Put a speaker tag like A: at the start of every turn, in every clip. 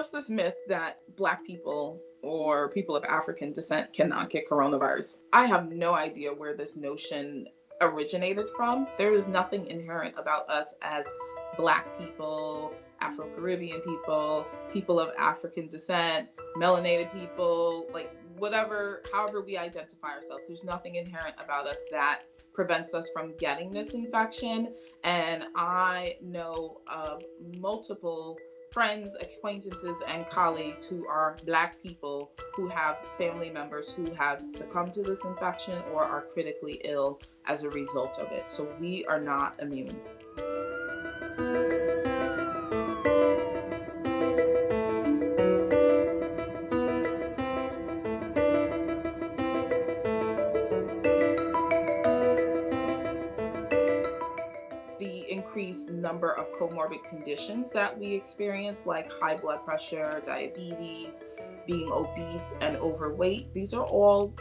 A: First, this myth that Black people or people of African descent cannot get coronavirus. I have no idea where this notion originated from. There is nothing inherent about us as Black people, Afro Caribbean people, people of African descent, melanated people, like whatever, however we identify ourselves. There's nothing inherent about us that prevents us from getting this infection. And I know of multiple friends, acquaintances, and colleagues who are Black people who have family members who have succumbed to this infection or are critically ill as a result of it. So we are not immune. Increased number of comorbid conditions that we experience, like high blood pressure, diabetes, being obese and overweight. These are all,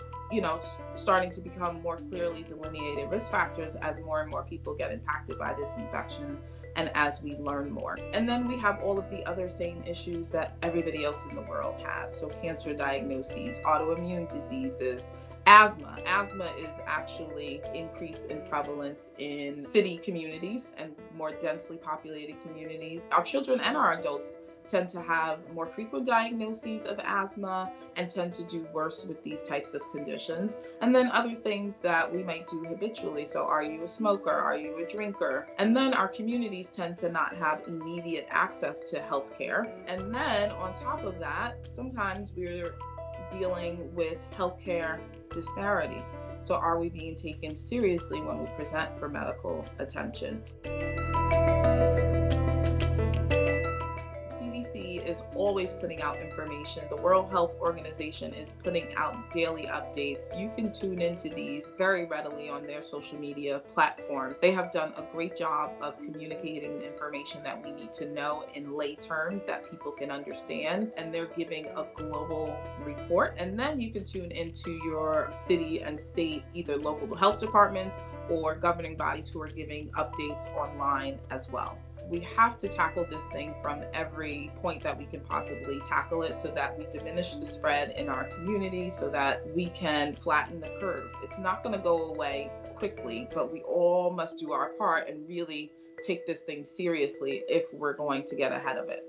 A: starting to become more clearly delineated risk factors as more and more people get impacted by this infection and as we learn more. And then we have all of the other same issues that everybody else in the world has. So cancer diagnoses, autoimmune diseases, asthma. Asthma is actually increased in prevalence in city communities and more densely populated communities. Our children and our adults tend to have more frequent diagnoses of asthma and tend to do worse with these types of conditions. And then other things that we might do habitually. So are you a smoker? Are you a drinker? And then our communities tend to not have immediate access to healthcare. And then on top of that, sometimes we're dealing with healthcare disparities. So are we being taken seriously when we present for medical attention? Is always putting out information. The World Health Organization is putting out daily updates. You can tune into these very readily on their social media platforms. They have done a great job of communicating the information that we need to know in lay terms that people can understand, and they're giving a global report. And then you can tune into your city and state, either local health departments or governing bodies who are giving updates online as well. We have to tackle this thing from every point that we can possibly tackle it so that we diminish the spread in our community so that we can flatten the curve. It's not going to go away quickly, but we all must do our part and really take this thing seriously if we're going to get ahead of it.